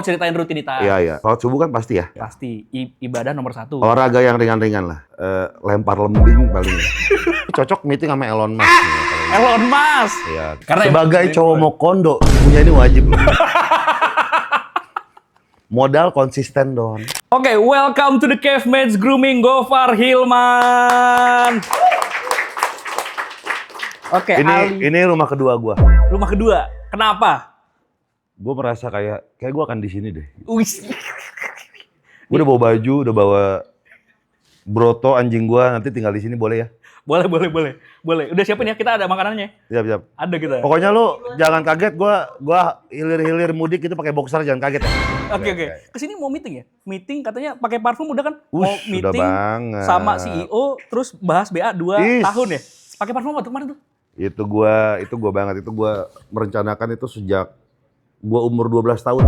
Ceritain rutinitas. Iya. Sholat subuh kan pasti ya? Pasti. Ibadah nomor 1. Olahraga yang ringan-ringan lah. Lempar lembing paling. Cocok meeting sama Elon Musk. Elon Musk! Iya. Karena sebagai cowok mau kondo, punya ini wajib loh. Modal konsisten dong. Oke, welcome to the Cavemates Grooming Gofar Hilman. Oke, Ini rumah kedua gua. Rumah kedua. Kenapa? Gue merasa kayak gue akan di sini deh. Wis. Gue udah bawa baju, udah bawa broto anjing gua, nanti tinggal di sini boleh ya? Boleh. Udah siapin ya, kita ada makanannya. Siap. Ada kita. Pokoknya lu jangan kaget, gua hilir-hilir mudik itu pakai boxer, jangan kaget ya. Oke. Kesini mau meeting ya? Meeting katanya pakai parfum udah kan? Mau Udah meeting banget. sama CEO, terus bahas BA 2 tahun ya? Pakai parfum apa tuh kemarin tuh? Itu gua banget, itu gua merencanakan itu sejak gua umur 12 tahun.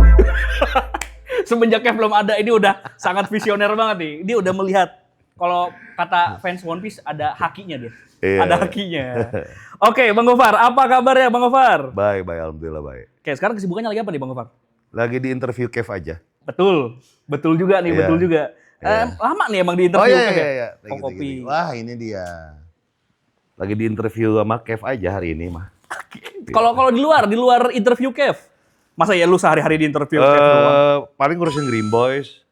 Semenjaknya belum ada, ini udah sangat visioner banget nih. Dia udah melihat. Kalau kata fans One Piece ada hakinya dia. Iya. Ada hakinya. Oke, Bang Gofar, apa kabarnya Bang Gofar? Baik, alhamdulillah baik. Oke, sekarang kesibukannya lagi apa nih Bang Gofar? Lagi di interview Kev aja. Betul juga nih, Iya. betul juga. Iya. Lama nih emang di interview Kev ya? Iya. Oh, kopi. Wah, ini dia. Lagi di interview sama Kev aja hari ini mah. Kalau di luar interview Kev, masa ya lu sehari-hari di interview Kev doang? Paling ngurusin Green Boys,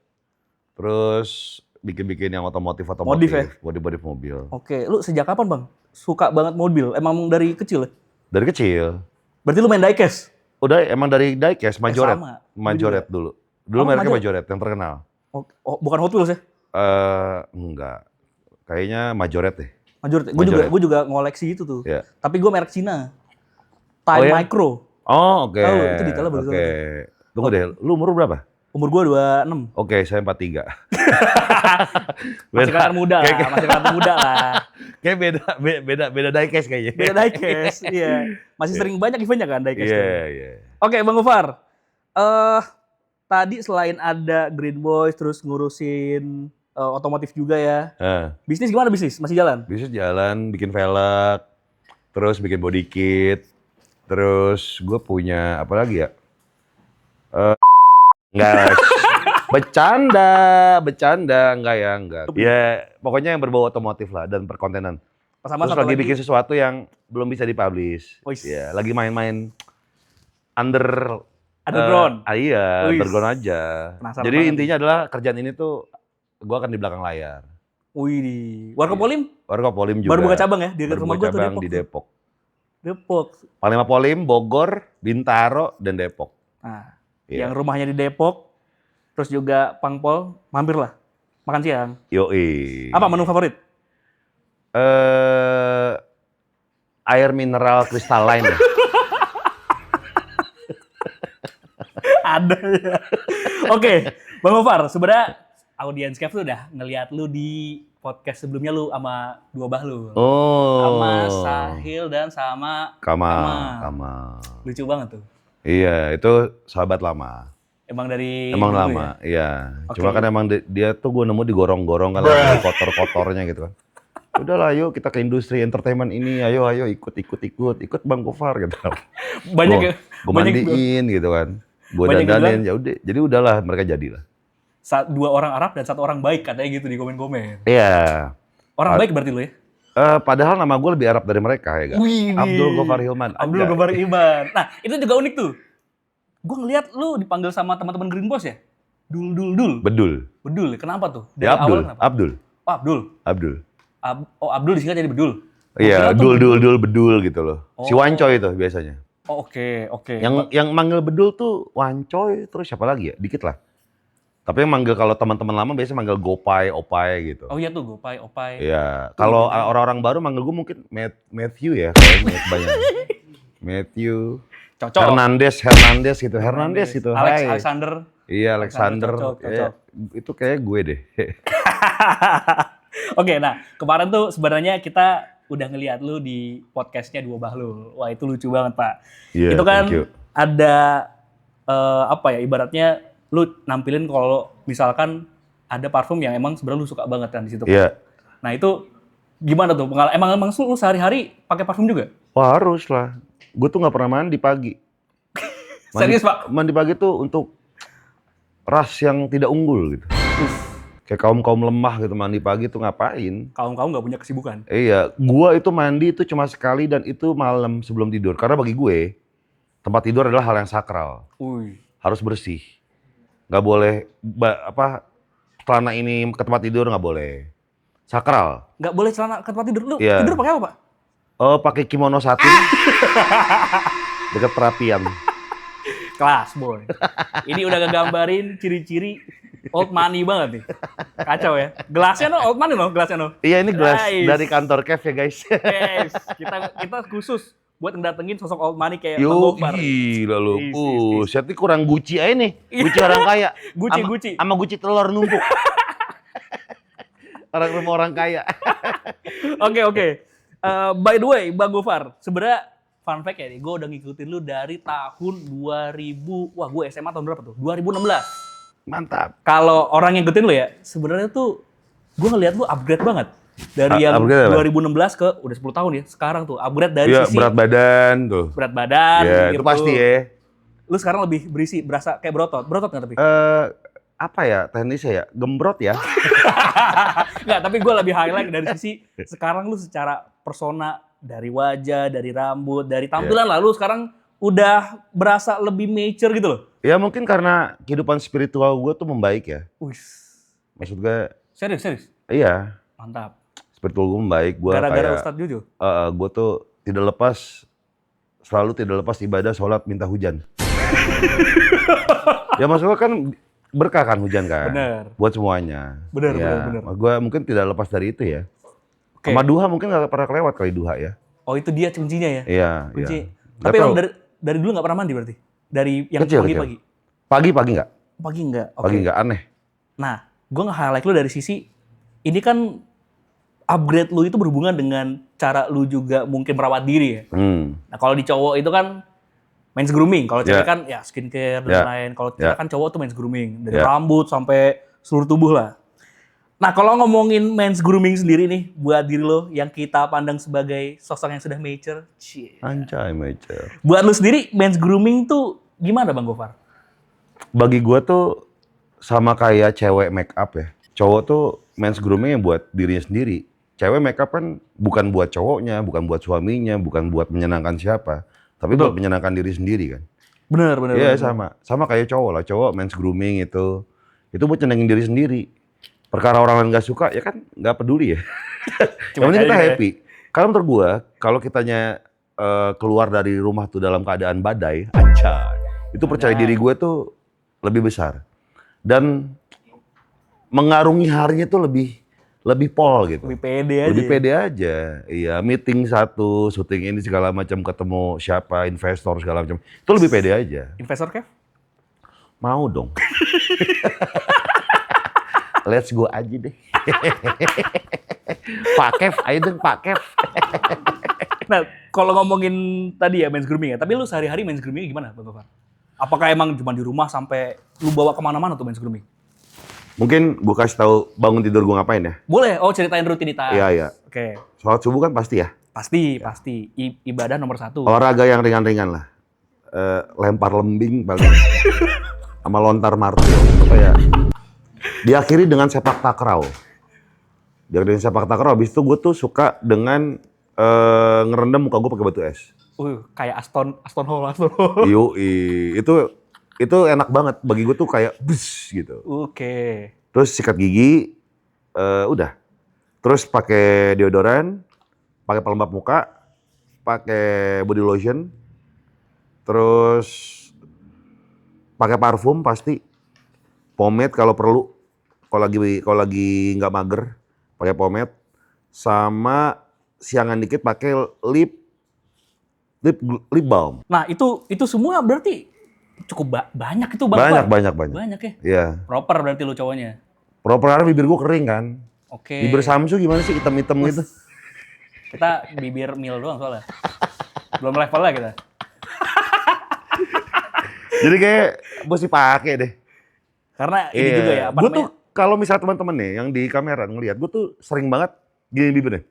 terus bikin yang otomotif, Modif ya? body mobil. Oke, lu sejak kapan Bang suka banget mobil? Emang dari kecil ya? Dari kecil. Berarti lu main diecast? Udah emang dari diecast, Majoret. sama. Majoret dulu. Dulu mereknya Majoret yang terkenal. Oh, bukan Hot Wheels ya? Enggak. Kayaknya Majoret deh. Majoret. Majoret. Gue juga ngoleksi itu tuh. Iya. Tapi gue merek Cina. Time ya? Micro. Oh, oke. Tahu, itu detailnya bagus Oke. banget. Tunggu deh, lu umur berapa? Umur gue 26. Oke, saya 43. Masih kelihatan muda lah. Kayak beda diecast kayaknya. Beda diecast, iya. Masih sering banyak eventnya kan diecast. Iya. Oke, Bang Gofar. Tadi selain ada Green Boys, terus ngurusin otomotif juga ya. Bisnis gimana bisnis? Masih jalan? Bisnis jalan, bikin velg, terus bikin body kit, terus gue punya apa lagi ya? Enggak, bercanda, enggak. Ya, pokoknya yang berbau otomotif lah dan perkontenan. Sama Terus lagi bikin sesuatu yang belum bisa dipublish. Ya, lagi main-main underground. Iya, underground aja. Penasaran jadi banget. intinya adalah kerjaan ini tuh gue akan di belakang layar. Wih, Warkopolim? Warkopolim juga. Baru buka cabang ya? Di rumah gue tuh di Depok. Panglima Polim, Bogor, Bintaro, dan Depok. Nah, Iya. yang rumahnya di Depok, terus juga Pangpol, mampir lah. Makan siang. Yoi. Apa menu favorit? Air mineral kristalline. Ada ya. Oke, Bang Gofar, sebenarnya audiens Kev tuh udah ngelihat lu di podcast sebelumnya lu sama dua Bahlul. Sama Sahil dan sama Kamal. Lucu banget tuh. Iya, itu sahabat lama. Emang dari Emang dulu lama, ya? iya. Oke. Cuma kan emang dia tuh gue nemu digorong-gorong kan, ada kotor-kotornya gitu kan. Udahlah, yuk kita ke industri entertainment ini, ayo ikut Bang Gofar gitu. Banyak Gue mandiin gitu kan. Gue dandanin, ya udah. Jadi udahlah, mereka jadilah. Dua orang Arab dan satu orang baik katanya gitu di komen-komen. Iya. Orang baik berarti lu ya? Padahal nama gue lebih Arab dari mereka ya kan. Abdul Gofar Hilman. Abdul Gofar Hilman. Nah, itu juga unik tuh. Gue ngeliat lu dipanggil sama teman-teman Green Boss ya? Dul. Bedul. Kenapa tuh? Ya Abdul. Oh, Abdul. Abdul disingkat jadi Bedul. Iya, Bedul gitu loh. Si Wancoy itu biasanya. Oh, oke. Yang manggil Bedul tuh Wancoy, terus siapa lagi ya? Dikit lah. Tapi yang manggil kalau teman-teman lama biasanya manggil Gopai, Opai gitu. Oh iya tuh, Gopai, Opai. Iya. Kalau orang-orang baru manggil gue mungkin Matthew ya, kayaknya banyak. Matthew. Cocok. Hernandez gitu. Alexander. Iya, Alexander. Cocok. Ya, itu kayak gue deh. Oke, nah kemarin tuh sebenarnya kita udah ngeliat lu di podcastnya Dua Bahlul. Wah, itu lucu banget, Pak. Yeah, itu kan ada ibaratnya lu nampilin kalau misalkan ada parfum yang emang sebenarnya lu suka banget kan di situ. Iya. Nah, itu gimana tuh? Emang lu sehari-hari pakai parfum juga? Wah, harus lah. Gue tuh nggak pernah mandi pagi. Serius, Pak? Mandi pagi tuh untuk ras yang tidak unggul gitu. Kayak kaum lemah gitu mandi pagi tuh ngapain? Kaum nggak punya kesibukan. Iya, gua itu mandi itu cuma sekali dan itu malam sebelum tidur. Karena bagi gue tempat tidur adalah hal yang sakral. Harus bersih. Nggak boleh celana ini ke tempat tidur nggak boleh. Sakral. Nggak boleh celana ke tempat tidur. Lu Iya. tidur pakai apa, Pak? Oh, pakai kimono satin. Dekat perapian. Kelas, boy. Ini udah ngegambarin ciri-ciri old money banget nih. Kacau ya. Gelasnya old money loh, gelasnya no. Iya, ini gelas Nice. dari kantor Kev ya, guys. Yes, kita khusus buat ngedatengin sosok old money kayak Bang Yo, Gofar. gila lu. Is. Saya kurang Gucci aja nih. Gucci orang kaya. Gucci. Sama Gucci telur numpuk. Rumah orang kaya. Oke. By the way, Bang Gofar, sebenarnya fun fact ya nih, gue udah ngikutin lu dari tahun 2000, wah gue SMA tahun berapa tuh? 2016. Mantap. Kalau orang yang ngikutin lu ya, sebenarnya tuh gue ngeliat lu upgrade banget. Dari yang 2016 ke udah 10 tahun ya, sekarang tuh upgrade dari sisi berat badan tuh. Berat badan. Ya, gitu. itu pasti ya. Lu sekarang lebih berisi, berasa kayak berotot. Berotot nggak tapi? Apa ya teknisnya ya? Gembrot ya? Nggak, tapi gue lebih highlight dari sisi sekarang lu secara persona, dari wajah, dari rambut, dari tampilan lalu sekarang udah berasa lebih mature gitu loh. Ya mungkin karena kehidupan spiritual gue tuh membaik ya. Maksud gue. Serius? Iya. Mantap. Spiritual gue membaik. Gara-gara Ustadz Jojo? Gue tuh selalu tidak lepas ibadah, sholat, minta hujan. Ya maksudnya kan berkah kan hujan kan? Bener. Buat semuanya. Bener. Gue mungkin tidak lepas dari itu ya. Okay. Sama duha mungkin gak pernah kelewat kali duha ya. Oh itu dia kuncinya ya? Iya. Kunci. Iya. Tapi emang dari dulu gak pernah mandi berarti? Dari yang pagi-pagi? Pagi enggak? Pagi enggak? Okay. Pagi enggak, aneh. Nah, gue nge-highlight lu dari sisi, ini kan upgrade lu itu berhubungan dengan cara lu juga mungkin merawat diri ya. Nah kalau di cowok itu kan men's grooming, kalau cewek kan ya skincare dan lain. Kalau cewek kan cowok tuh men's grooming, dari rambut sampai seluruh tubuh lah. Nah kalau ngomongin men's grooming sendiri nih, buat diri lo yang kita pandang sebagai sosok yang sudah mature. Anjay, mature. Buat lu sendiri, men's grooming tuh gimana Bang Gofar? Bagi gua tuh sama kayak cewek make up ya. Cowok tuh men's grooming buat dirinya sendiri. Cewek make up kan bukan buat cowoknya, bukan buat suaminya, bukan buat menyenangkan siapa. Tapi buat menyenangkan diri sendiri kan. Bener. Iya sama kayak cowok lah. Cowok men's grooming itu buat nyenengin diri sendiri. Perkara orang lain gak suka, ya kan gak peduli ya. Yang penting kita happy. Kalau menurut gua, kalau kitanya keluar dari rumah tuh dalam keadaan badai, itu percaya diri gue tuh lebih besar. Dan mengarungi harinya tuh lebih pol gitu. Lebih pede aja. Iya, meeting satu, syuting ini segala macam, ketemu siapa, investor segala macam. Itu lebih pede aja. Investor Kev? Mau dong. Let's go aja deh. Pak Kev, ayo dong Pak Kev. Nah, kalau ngomongin tadi ya men's grooming ya, tapi lu sehari-hari men's grooming gimana Bang Gofar? Apakah emang cuma di rumah sampai lu bawa kemana-mana tuh men's grooming? Mungkin gue kasih tahu bangun tidur gue ngapain ya? Boleh, ceritain rutinitas. Iya. Oke. Sholat subuh kan pasti ya? Pasti. Ibadah nomor 1. Olahraga yang ringan-ringan lah. Lempar lembing paling. Sama lontar martil. Supaya diakhiri dengan sepak takraw. Habis itu gue tuh suka dengan ngerendam muka gue pakai batu es. Kayak Aston Hall. Itu enak banget. Bagi gue tuh kayak bus gitu. Oke. Terus sikat gigi, udah. Terus pakai deodoran, pakai pelembab muka, pakai body lotion, terus pakai parfum pasti, pomade kalau perlu. Kalau lagi nggak mager, pakai pomade, sama siangan dikit pakai lip balm. Nah itu semua berarti cukup banyak itu Bang. Banyak. Banyak ya? Iya. Proper berarti lu cowoknya? Proper karena bibir gua kering kan. Oke. Bibir Samsu gimana sih hitam-hitam gitu? Kita bibir mil doang soalnya. Belum level lah kita. Jadi kayak mesti pakai deh. Karena ini juga ya. Gue tuh kalau misal teman-teman nih yang di kamera ngelihat, gue tuh sering banget gini bibirnya.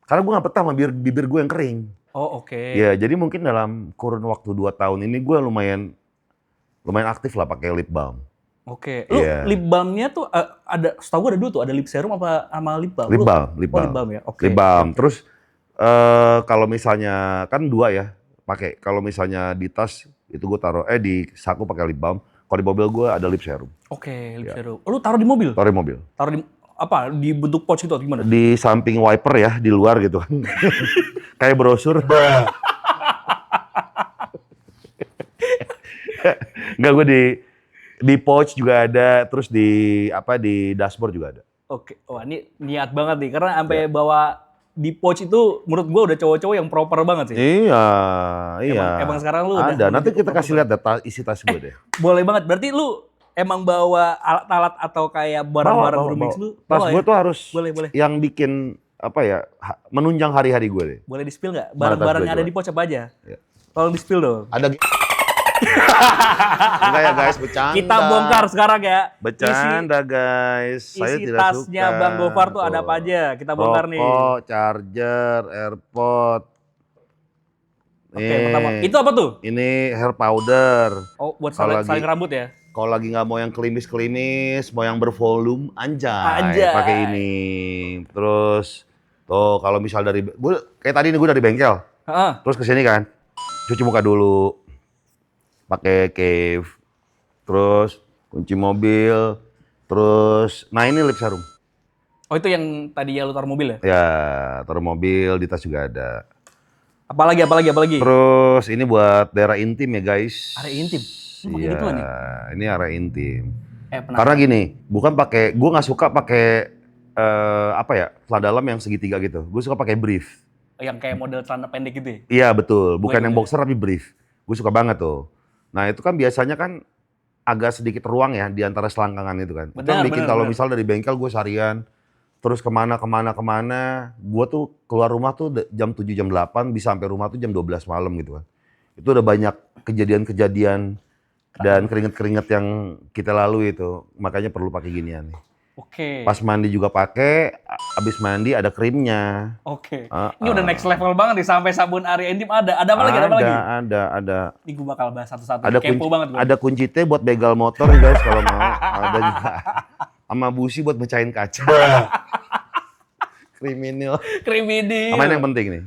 Karena gue nggak betah sama bibir gue yang kering. Oh oke. Ya jadi mungkin dalam kurun waktu 2 tahun ini gue lumayan lumayan aktif lah pakai lip balm. Oke. Lu lip balmnya tuh ada, setahu gue ada dua tuh, ada lip serum apa sama lip balm? Lip balm, lip balm ya. Oke. Lip balm. Terus kalau misalnya kan 2 ya pakai. Kalau misalnya di tas itu gue taruh di saku pakai lip balm. Kalau di mobil gue ada lip serum. Oke, lip serum. Lu taruh di mobil? Taruh di mobil. Taruh di apa? Di bentuk pouch itu atau gimana? Di samping wiper ya, di luar gitu kan. Kayak brosur. Enggak, gue di pouch juga ada, terus di dashboard juga ada. Oke, wah ini niat banget nih, karena sampai bawa di pouch itu menurut gua udah cowok-cowok yang proper banget sih. Iya. Emang sekarang lu ada. Nanti kita proper. kasih lihat data isi tas gue deh. Boleh banget, berarti lu emang bawa alat-alat atau kayak barang-barang grooming lu? Tas gue tuh harus boleh. yang bikin menunjang hari-hari gue deh. Boleh di-spill nggak? Barang-barang yang ada di pouch apa aja? Ya. Tolong di-spill dong. Ada. Enggak ya guys, bercanda. Kita bongkar sekarang ya. Bercanda guys. Saya isi tidak tasnya suka. Bang Gofar tuh ada apa aja? Kita bongkar nih. Rokok, charger, AirPod. Oke, pertama. Itu apa tuh? Ini hair powder. Oh, buat saling rambut ya? Kalau lagi nggak mau yang klimis-klimis, mau yang bervolume, anjay. Pakai ini. Terus tuh kalau misal kayak tadi nih gue dari bengkel. Terus kesini kan, cuci muka dulu. Pakai Cave, terus kunci mobil, terus ini lip serum. Oh itu yang tadi ya lu taruh mobil ya? Ya, taruh mobil, di tas juga ada. Apalagi? Terus ini buat daerah intim ya guys. Area intim? Iya, ini area intim. Karena gini, gue nggak suka pakai celana dalam yang segitiga gitu. Gue suka pakai brief. Yang kayak model celana pendek gitu ya? Iya betul, bukan yang boxer tapi brief. Gue suka banget tuh. Nah itu kan biasanya kan agak sedikit ruang ya di antara selangkangan itu kan. Itu bikin kalau misal dari bengkel gue seharian, terus kemana, gue tuh keluar rumah tuh jam 7, jam 8, bisa sampai rumah tuh jam 12 malam gitu kan. Itu udah banyak kejadian-kejadian dan keringet-keringet yang kita lalui itu. Makanya perlu pakai ginian nih. Oke. Pas mandi juga pakai, abis mandi ada krimnya. Oke. Ini udah next level banget nih, sampai sabun area intim ada. Ada apa lagi? Ada. Ini gue bakal bahas satu-satu. Kepo banget gue. Ada kunci T buat begal motor guys kalau mau. Ada juga. Sama busi buat mecahin kaca. Kriminal. Sama ini yang penting nih.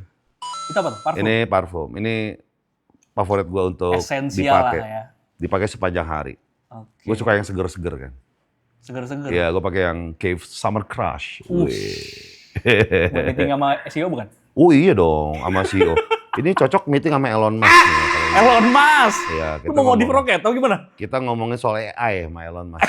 Itu apa tuh? Parfum? Ini parfum. Ini favorit gue untuk esensial dipakai. Lah ya. Dipakai sepanjang hari. Gue suka yang seger-seger kan. Seger-seger? Iya, gue pakai yang Cave Summer Crush. Buat meeting sama CEO bukan? Oh iya dong, sama CEO. Ini cocok meeting sama Elon Musk. Elon Musk? Iya, lu mau modif roket atau gimana? Kita ngomongin soal AI sama Elon Musk.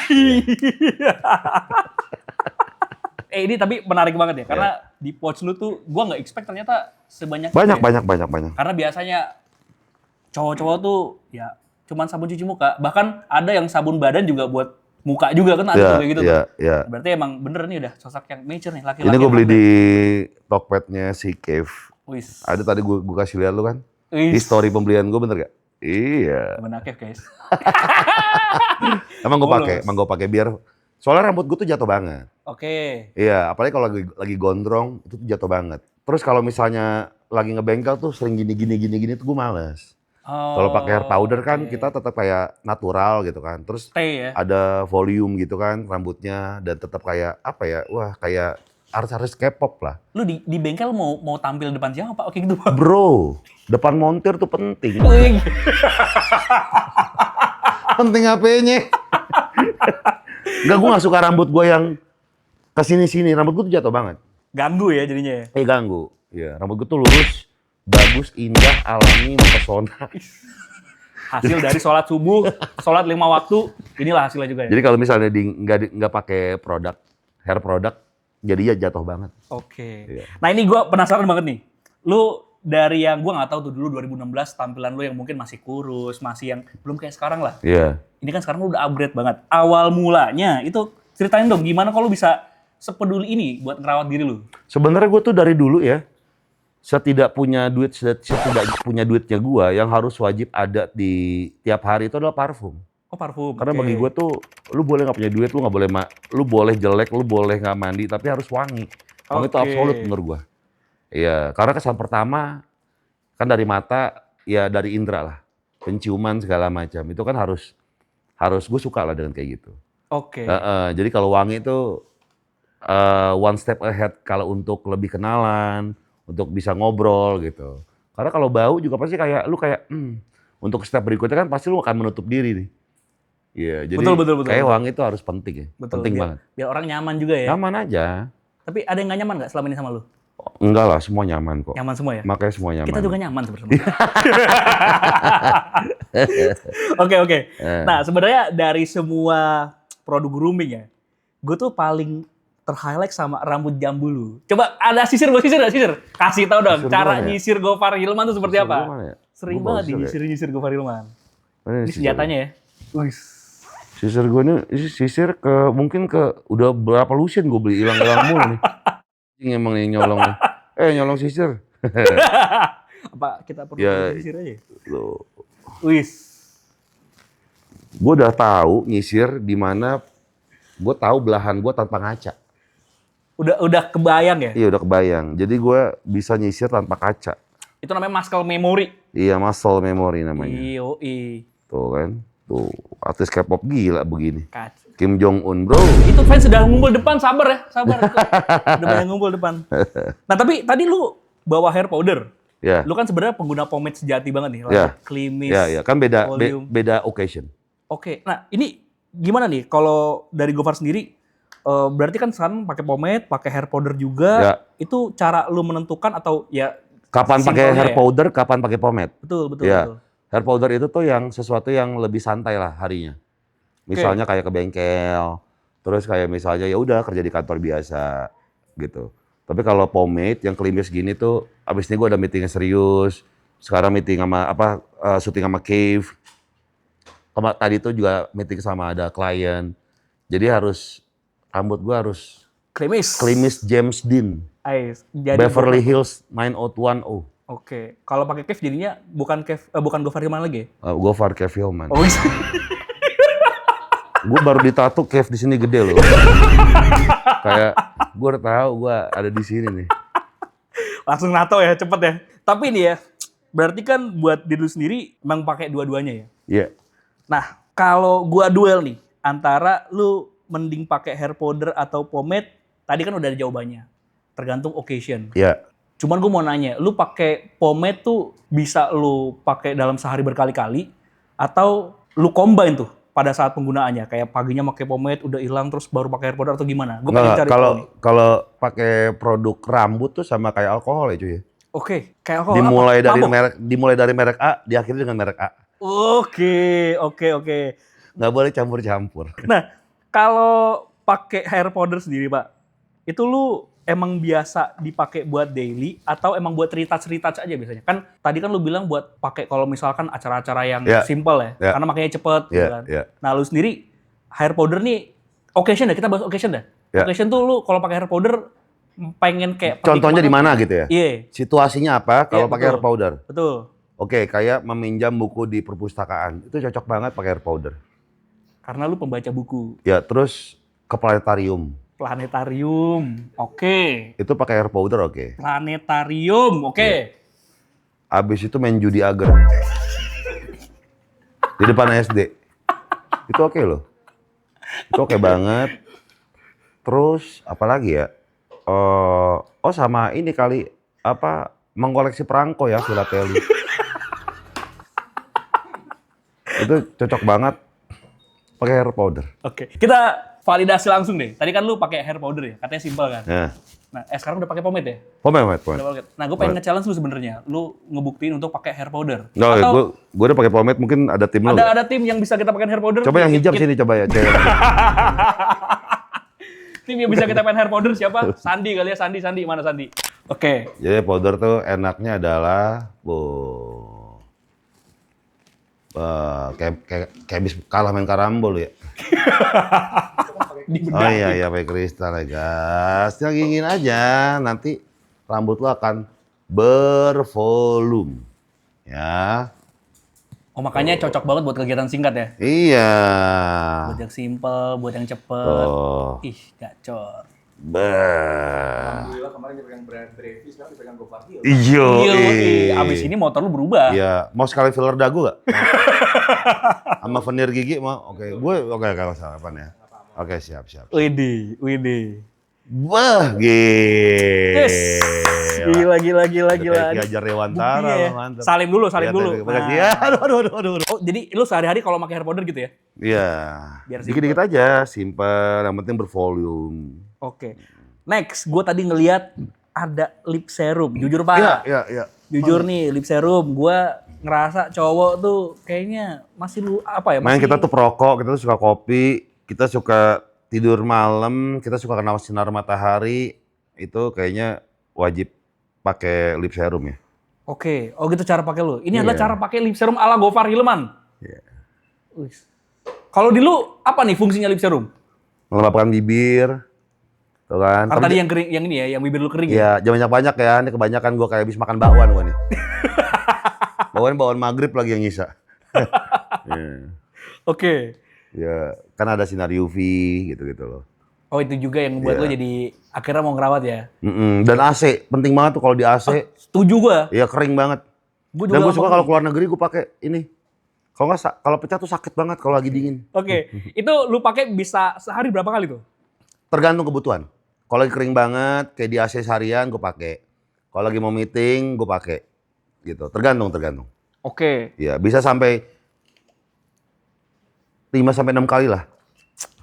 Ini tapi menarik banget ya, karena di pouch lu tuh gue nggak expect ternyata sebanyak itu. Banyak. Karena biasanya cowok-cowok tuh ya cuman sabun cuci muka, bahkan ada yang sabun badan juga buat muka juga kan ada kayak gitu tuh. Berarti emang bener nih udah sosok yang mature nih laki-laki. Ini gue beli di Tokped-nya si Cave. Ada tadi gue kasih lihat lu kan. History pembelian gue bener gak? Iya. Bener Cave guys. Emang gue pakai biar soalnya rambut gue tuh jatuh banget. Oke. Iya, apalagi kalau lagi gondrong itu tuh jatuh banget. Terus kalau misalnya lagi ngebengkel tuh sering gini tuh gue males. Kalau pakai hair powder kan kita tetap kayak natural gitu kan. Terus ada volume gitu kan rambutnya dan tetap kayak kayak artis-artis K-pop lah. Lu di bengkel mau tampil depan siapa? Oke gitu. Bro, depan montir tuh penting. Penting HP-nya. Enggak, gue gak suka rambut gue yang kesini-sini. Rambut gue tuh jatuh banget. Ganggu ya jadinya ya? Ganggu. Iya, rambut gue tuh lurus. Bagus, indah, alami, mempesona. Hasil dari sholat subuh, sholat 5 waktu, inilah hasilnya juga ya. Jadi kalau misalnya nggak pakai hair product, jadinya jatuh banget. Oke. Iya. Nah ini gue penasaran banget nih. Lu dari yang gue nggak tahu tuh dulu 2016 tampilan lu yang mungkin masih kurus, masih yang belum kayak sekarang lah. Iya. Ini kan sekarang lu udah upgrade banget. Awal mulanya itu ceritain dong gimana kalau bisa sepeduli ini buat ngerawat diri lu. Sebenarnya gue tuh dari dulu ya. Setidak punya duitnya gua yang harus wajib ada di tiap hari itu adalah parfum. Oh parfum. Karena bagi gua tuh lu boleh nggak punya duit, lu boleh jelek, lu boleh nggak mandi, tapi harus wangi. Wangi itu absolut menurut gua. Iya, karena kesan pertama kan dari mata, ya dari indera lah, penciuman segala macam itu kan harus gue suka lah dengan kayak gitu. Oke. Jadi kalau wangi itu one step ahead kalau untuk lebih kenalan, untuk bisa ngobrol gitu. Karena kalau bau juga pasti kayak lu kayak untuk step berikutnya kan pasti lu akan menutup diri nih. Iya, jadi Betul. kayak wangi itu harus penting ya. Betul, Penting banget. biar orang nyaman juga ya. Nyaman aja. Tapi ada yang nggak nyaman nggak selama ini sama lu? Enggak lah, semua nyaman kok. Nyaman semua ya? Makanya semua nyaman. Kita juga nyaman sebenarnya. Oke. Nah, sebenarnya dari semua produk grooming ya, gue tuh paling ter-highlight sama rambut jambu lu. Coba ada sisir. Kasih tau dong, Sisir cara gimana ya? nyisir Gofar Hilman tuh seperti Sisir apa? gimana ya? Sering Gua banget bawa sisir nyisir Gofar Hilman. Ini Ini senjatanya ya. Wih. Sisir gue ini sisir mungkin ke udah berapa lusin gue beli hilang mulu nih. Ini emang yang nyolong nih. Nyolong sisir. Apa kita perlu Ya, nyisir aja? Loh. Wih. Gue udah tahu nyisir di mana gue tahu belahan gue tanpa ngaca. Udah kebayang ya? Iya udah kebayang. Jadi gue bisa nyisir tanpa kaca. Itu namanya muscle memory. Iya, muscle memory namanya. Yoi. Tuh kan. Tuh, artis K-pop gila begini. Kacau. Kim Jong Un, bro. Itu fans sudah ngumpul depan, sabar ya, sabar. Udah banyak ngumpul depan. Nah tapi tadi lu bawa hair powder. Ya. Lu kan sebenarnya pengguna pomade sejati banget nih, Ya. Klimis, Ya, kan volume. beda occasion. Oke, nah ini gimana nih kalau dari Gofar sendiri, berarti kan sekarang pakai pomade, pakai hair powder juga, Ya. itu cara lu menentukan atau ya Kapan pakai simpelnya hair ya? powder, kapan pakai pomade. Betul. Ya. Hair powder itu tuh yang sesuatu yang lebih santai lah harinya. Misalnya kayak ke bengkel, terus kayak misalnya ya udah kerja di kantor biasa gitu. Tapi kalau pomade yang klimis gini tuh, abis ini gue ada meeting serius. Sekarang meeting sama syuting sama Cave. Tadi tuh juga meeting sama ada klien. Jadi rambut gue harus klimis James Dean. Jadi Beverly Hills 90210. Oke, kalau pakai Kev jadinya bukan Gofar Hilman lagi ya? Gofar Kev Hilman. Oh, bisa. Gue baru ditato Kev di sini gede loh. Kayak gue udah tahu gue ada di sini nih. Langsung nato ya, cepet ya. Tapi ini ya, berarti kan buat diri lu sendiri emang pakai dua-duanya ya? Iya. Nah, kalau gua duel nih, antara lu mending pakai hair powder atau pomade, tadi kan udah ada jawabannya. Tergantung occasion. Iya. Cuman gue mau nanya, lu pakai pomade tuh bisa lu pakai dalam sehari berkali-kali atau lu combine tuh pada saat penggunaannya, kayak paginya pakai pomade udah hilang terus baru pakai hair powder atau gimana? Gue pengen cari tahu nih. Kalau pakai produk rambut tuh sama kayak alkohol ya cuy. Oke, kayak alkohol Dimulai dari merek A, diakhiri dengan merek A. Oke. Nggak boleh campur-campur. Nah, kalau pakai hair powder sendiri, Pak, itu lu emang biasa dipakai buat daily atau emang buat retouch aja biasanya? Kan tadi kan lu bilang buat pakai kalau misalkan acara-acara yang simple ya, karena makanya cepet gitu kan. Nah, lu sendiri hair powder nih occasion dah, kita bahas occasion dah. Occasion tuh lu kalau pakai hair powder pengen kayak contohnya di mana gitu ya? Iya. Situasinya apa kalau pakai hair powder? Betul. Oke, kayak meminjam buku di perpustakaan. Itu cocok banget pakai hair powder. Karena lu pembaca buku. Ya, terus ke planetarium. Oke. Itu pakai hair powder, oke. Planetarium, oke. Abis itu main judi agar. Di depan SD. Itu oke loh. Itu oke banget. Terus, apalagi ya? Sama ini kali, mengkoleksi perangko ya, filateli. Itu cocok banget pakai hair powder. Oke. Kita validasi langsung deh. Tadi kan lu pakai hair powder ya, katanya simpel kan. Ya. Nah, sekarang udah pakai pomade ya? Pomade. Nah, gue pengen nge-challenge lu sebenarnya. Lu ngebuktiin untuk pakai hair powder. No, atau gue udah pakai pomade, mungkin ada tim lu. ada tim yang bisa kita pakai hair powder. Coba yang hijab sini coba ya, cewek. Tim yang bisa kita pakai hair powder siapa? Sandi kali ya, Sandi. Mana Sandi? Oke. Jadi powder tuh enaknya adalah kayak habis kalah main karambol ya. Oh iya pakai kristal ya guys. Yang ingin aja nanti rambut lo akan bervolume ya. Oh makanya cocok banget buat kegiatan singkat ya? Iya. Buat yang simple, buat yang cepet. Ih gacor. Alhamdulillah kemarin dipegang Brand Trevi, sekarang dipegang Gofar Hilman. Iyo. Abis ini motor lu berubah. Iya, mau sekali filler dagu gak? Sama veneer gigi mau? Oke, gue kalau salah apa ya? Oke, siap. Widih. Wah, gila. Yes. Gila. Kayak ajar Dewantara, Ya. mantap. Salim dulu. Makasih ya. Aduh. Oh, jadi lu sehari-hari kalau pakai hair powder gitu ya? Iya. Biar Dikit-dikit aja, simple, yang penting bervolume. Oke. Next, gue tadi ngeliat ada lip serum. Jujur Pak. Iya. Jujur nih, lip serum. Gue ngerasa cowok tuh kayaknya masih lu apa ya? Main kita tuh perokok, kita tuh suka kopi, kita suka tidur malam, kita suka kena sinar matahari, itu kayaknya wajib pakai lip serum ya. Oke, oh gitu cara pakai lu. Ini adalah cara pakai lip serum ala Gofar Hilman. Iya. Kalau di lu apa nih fungsinya lip serum? Melembabkan bibir, tuh kan. Karena tadi yang kering, yang ini ya, yang bibir lu kering ya. Iya, jangan banyak ya. Ini kebanyakan gue kayak habis makan bakwan gue nih. Bakwan magrib lagi yang nyisa. Iya. Oke. Ya, kan ada sinar UV gitu loh. Oh itu juga yang membuat lu jadi akhirnya mau ngerawat ya? Dan AC, penting banget tuh kalau di AC. Setuju gua. Iya kering banget. Dan gue suka kalau keluar negeri gue pakai ini. Kalau nggak, kalau pecah tuh sakit banget kalau lagi dingin. Oke, itu lu pakai bisa sehari berapa kali tuh? Tergantung kebutuhan. Kalau lagi kering banget, kayak di AC seharian gue pakai. Kalau lagi mau meeting gue pakai. Gitu, tergantung. Oke. Iya, bisa sampai 5-6 kali lah.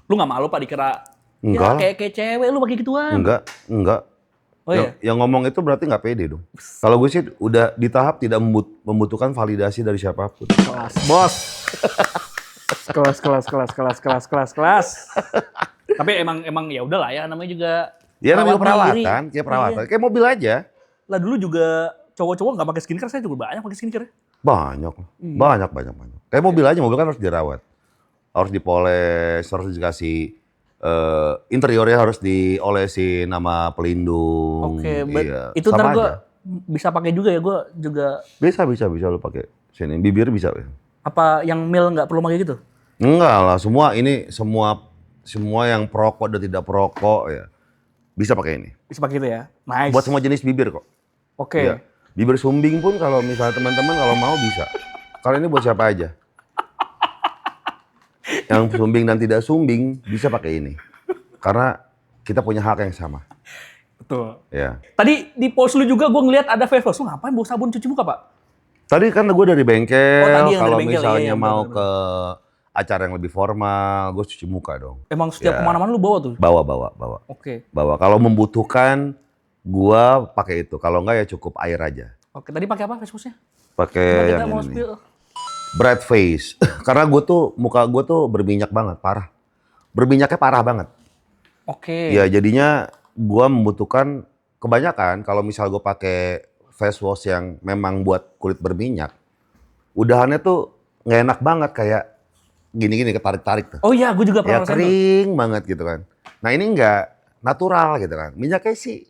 Lu nggak malu Pak dikira Enggak. ya, kayak cewek lu pakai gituan? Enggak. Oh iya. Yang ngomong itu berarti nggak pede dong. Kalau gue sih udah di tahap tidak membutuhkan validasi dari siapapun. Kelas, bos. kelas. Tapi emang ya udahlah ya namanya juga. Ya namanya perawatan. perawatan. Kayak mobil aja. Lah dulu juga cowok-cowok nggak pakai skincare, saya juga banyak pakai skincare. Banyak. Kayak mobil aja, mobil kan harus dirawat. Harus dipoles, harus dikasih interiornya harus diolesin nama pelindung. Oke, iya. itu ntar gue aja. bisa pakai juga ya, gue juga. Bisa lu pakai sini, bibir bisa. Apa yang mil nggak perlu pakai gitu? Enggak lah, semua yang perokok dan tidak perokok ya bisa pakai ini. Bisa pakai itu ya, nice. Buat semua jenis bibir kok. Oke. Iya. Bibir sumbing pun kalau misalnya teman-teman kalau mau bisa. Kalau ini buat siapa aja. Yang sumbing dan tidak sumbing bisa pakai ini. Karena kita punya hak yang sama. Betul. Ya. Tadi di post lu juga gue ngeliat ada face wash. Lu ngapain bawa sabun cuci muka, Pak? Tadi kan gue dari bengkel, tadi yang kalau dari bengkel, misalnya iya, mau bener. ke acara yang lebih formal, gue cuci muka dong. Emang setiap kemana-mana lu bawa tuh? Bawa. Oke. Bawa. Kalau membutuhkan, gue pakai itu. Kalau enggak ya cukup air aja. Oke, tadi pakai apa face washnya? Pakai Kita yang mau ini. spill. Bright face. Karena muka gue tuh berminyak banget, parah. Berminyaknya parah banget. Oke. Ya jadinya gue membutuhkan kebanyakan kalau misal gue pakai face wash yang memang buat kulit berminyak, udahannya tuh nggak enak banget kayak gini-gini ketarik-tarik tuh. Oh iya, gue juga Ya pernah rasain tuh. kering banget gitu kan. Nah ini nggak natural gitu kan. Minyaknya sih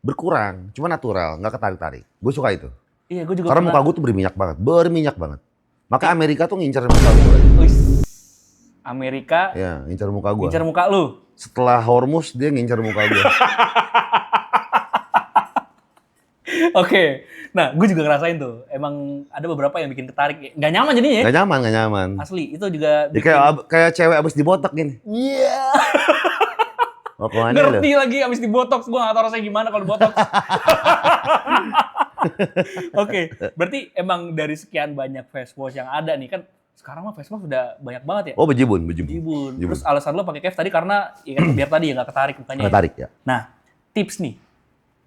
berkurang, cuma natural, nggak ketarik-tarik. Gue suka itu. Iya, gue juga Karena pernah. muka gue tuh berminyak banget. Maka Amerika tuh ngincar muka gue. Wis. Amerika Ya, ngincar muka gue. ngincar muka lu. Setelah Hormuz dia ngincar muka gue. Oke. Nah, gue juga ngerasain tuh. Emang ada beberapa yang bikin ketarik. Nggak nyaman jadinya ya? Nggak nyaman. Asli, itu juga Ya, kayak cewek abis dibotak gini. Iya. Oh, kemana lu? Ngerti lagi abis dibotox. Gue nggak tahu rasanya gimana kalau dibotox. Oke, berarti emang dari sekian banyak face wash yang ada nih kan, sekarang mah face wash udah banyak banget ya. Oh, bejibun. Jibun. Terus alasan lo pakai kef tadi karena ya kan, biar tadi ya nggak ketarik mukanya. Nggak tarik ya. Nah, tips nih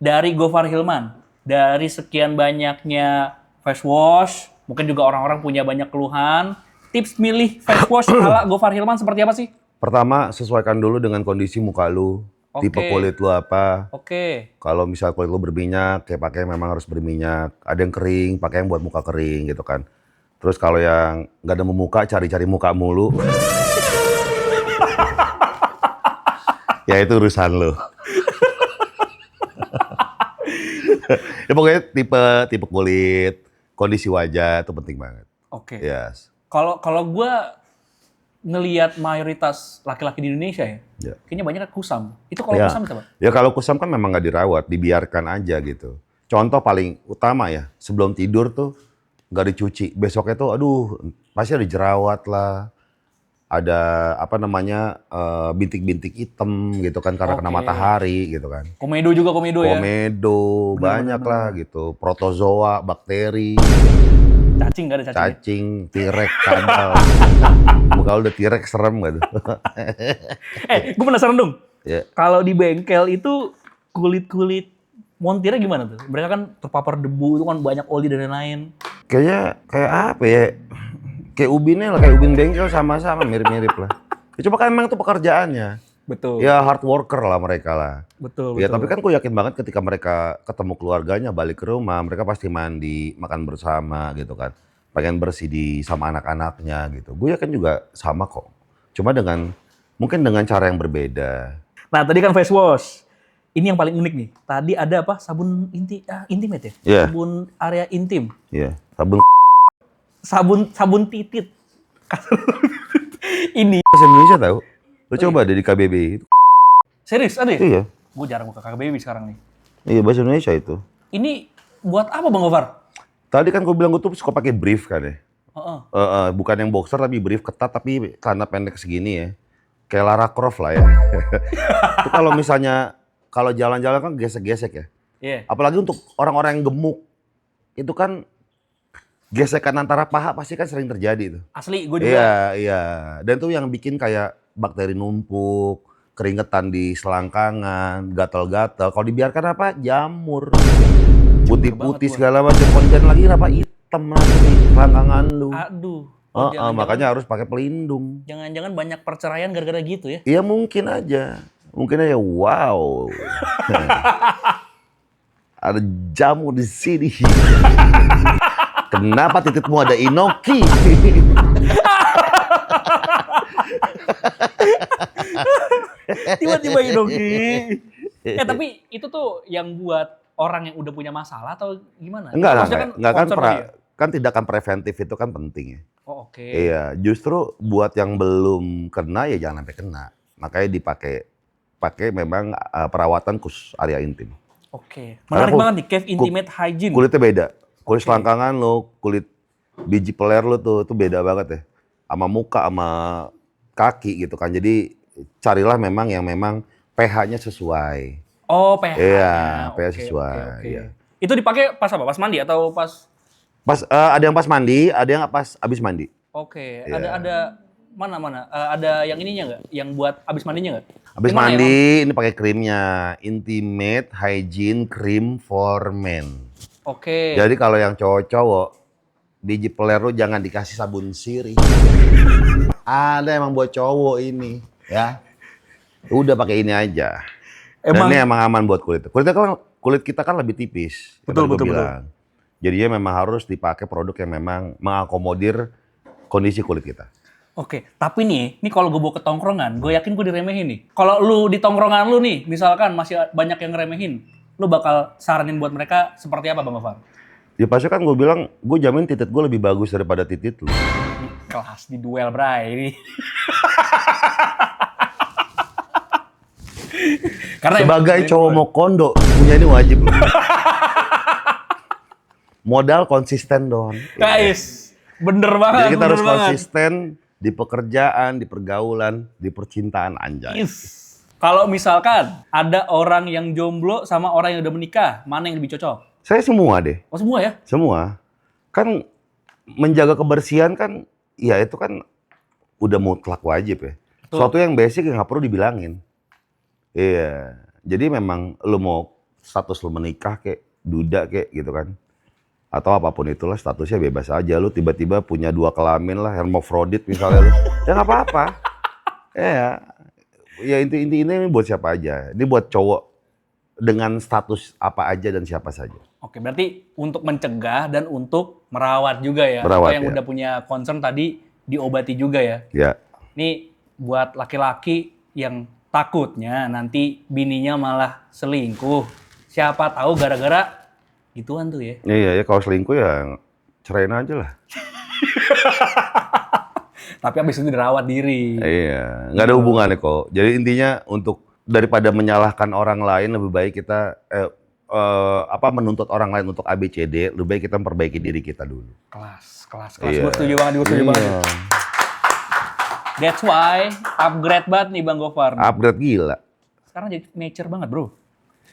dari Gofar Hilman, dari sekian banyaknya face wash, mungkin juga orang-orang punya banyak keluhan. Tips milih face wash ala Gofar Hilman seperti apa sih? Pertama, sesuaikan dulu dengan kondisi muka lu. Oke. Tipe kulit lu apa. Oke. Kalau misal kulit lu berminyak, kayak pakai memang harus berminyak. Ada yang kering, pakai yang buat muka kering gitu kan. Terus kalau yang nggak ada muka, cari-cari muka mulu. Ya itu urusan lu. Ya pokoknya tipe kulit, kondisi wajah itu penting banget. Oke. Yes. Kalau gue ngelihat mayoritas laki-laki di Indonesia ya, kayaknya banyak kusam. Itu kalau kusam apa? Ya kalau kusam kan memang nggak dirawat, dibiarkan aja gitu. Contoh paling utama ya, sebelum tidur tuh nggak dicuci. Besoknya tuh, aduh, pasti ada jerawat lah, ada apa namanya bintik-bintik hitam gitu kan karena kena matahari gitu kan. Komedo juga ya. Komedo banyak lah gitu, protozoa, bakteri. Cacing nggak ada cacing? Cacing, tirek, kadal. Muka udah tirek serem gak tuh? Gue penasaran dong. Yeah. Kalau di bengkel itu kulit montirnya gimana tuh? Mereka kan terpapar debu, itu kan banyak oli dan lain-lain. Kayaknya kayak apa ya? Kayak ubinnya lah, kayak ubin bengkel sama-sama mirip-mirip lah. Ya, coba kan emang itu pekerjaannya. Betul. Ya hard worker lah mereka lah. Betul. Ya tapi kan gue yakin banget ketika mereka ketemu keluarganya, balik ke rumah, mereka pasti mandi, makan bersama gitu kan. Pengen bersih sama anak-anaknya gitu. Gue yakin juga sama kok. Cuma mungkin dengan cara yang berbeda. Nah tadi kan face wash. Ini yang paling unik nih. Tadi ada apa? Sabun intimate ya? Yeah. Sabun area intim. Iya. Sabun titit. Ini. Bahasa Indonesia tahu. Lo coba deh di KBB itu. Serius ada ya? Iya. Gue jarang buka KBB sekarang nih. Iya bahasa Indonesia itu. Ini buat apa Bang Gofar? Tadi kan gue bilang gue tuh suka pakai brief kan ya. Bukan yang boxer tapi brief ketat tapi celana pendek segini ya. Kayak Lara Croft lah ya. Itu kalau jalan-jalan kan gesek-gesek ya. Yeah. Apalagi untuk orang-orang yang gemuk. Itu kan gesekan antara paha pasti kan sering terjadi tuh. Asli, gue juga. Iya. Dan tuh yang bikin kayak bakteri numpuk, keringetan di selangkangan, gatal-gatal. Kalau dibiarkan apa? Jamur. Putih-putih segala macam. Kalau dibiarkan lagi apa? Hitam lagi di selangkangan lu. Aduh. Makanya harus pakai pelindung. Jangan-jangan banyak perceraian gara-gara gitu ya? Iya mungkin aja. Wow. Ada jamur di sini. Kenapa tititmu ada inoki? Tiba-tiba inoki. Tapi itu tuh yang buat orang yang udah punya masalah atau gimana? Enggak kan tindakan preventif itu kan penting ya. Oh, oke. Iya, justru buat yang belum kena ya jangan sampai kena. Makanya pakai memang perawatan khusus area intim. Oke. Menarik banget nih, Cave Intimate Hygiene. Kulitnya beda. Kulit selangkangan lo, kulit biji peler lo tuh itu beda banget ya. Sama muka sama kaki gitu kan. Jadi carilah memang yang memang pH-nya sesuai. Oh, pH. Iya, pH sesuai. Okay. Iya. Itu dipakai pas apa? Pas mandi atau pas? Ada yang pas mandi, ada yang pas abis mandi. Oke. Yeah. Ada mana? Ada yang ininya nggak? Yang buat abis mandinya nggak? Abis mandi ini pakai krimnya, Intimate Hygiene Cream for Men. Oke. Jadi kalau yang cowok-cowok biji peler lu jangan dikasih sabun sirih. Ada emang buat cowok ini, ya. Udah pakai ini aja. Dan ini emang aman buat kulit. Kulit kita kan lebih tipis. Betul. Jadinya memang harus dipakai produk yang memang mengakomodir kondisi kulit kita. Oke, tapi nih kalau gue bawa ke tongkrongan, gue yakin gue diremehin nih. Kalau lu di tongkrongan lu nih, misalkan masih banyak yang ngeremehin, lu bakal saranin buat mereka seperti apa Bang Gofar? Ya pasti kan gue bilang, gue jamin titit gue lebih bagus daripada titit lu. Kelas di duel, bray. Ini. Karena sebagai cowok mau kondo, punya ini wajib loh. Modal konsisten doang. Guys, bener banget. Jadi kita harus konsisten di pekerjaan, di pergaulan, di percintaan, anjay. Kalau misalkan ada orang yang jomblo sama orang yang udah menikah, mana yang lebih cocok? Saya semua deh. Oh semua ya? Semua. Kan menjaga kebersihan kan, ya itu kan udah mutlak wajib ya. Betul. Suatu yang basic yang nggak perlu dibilangin. Iya. Jadi memang lu mau status lu menikah kek, duda kek gitu kan. Atau apapun itulah statusnya bebas aja. Lu tiba-tiba punya 2 kelamin lah, hermafrodit misalnya lu. Ya nggak apa-apa. Ya intinya ini buat siapa aja. Ini buat cowok dengan status apa aja dan siapa saja. Oke, berarti untuk mencegah dan untuk merawat juga ya. Merawat, atau yang udah punya concern tadi diobati juga ya. Ya. Ini buat laki-laki yang takutnya nanti bininya malah selingkuh. Siapa tahu gara-gara gituan tuh ya. Iya, kalau selingkuh ya cerain aja lah. Tapi abis itu dirawat diri. Iya, nggak ada hubungannya kok. Jadi intinya daripada menyalahkan orang lain, lebih baik kita menuntut orang lain untuk ABCD, lebih baik kita memperbaiki diri kita dulu. Kelas. Iya. Gue setuju banget. That's why upgrade banget nih Bang Gofar. Upgrade gila. Sekarang jadi nature banget, bro.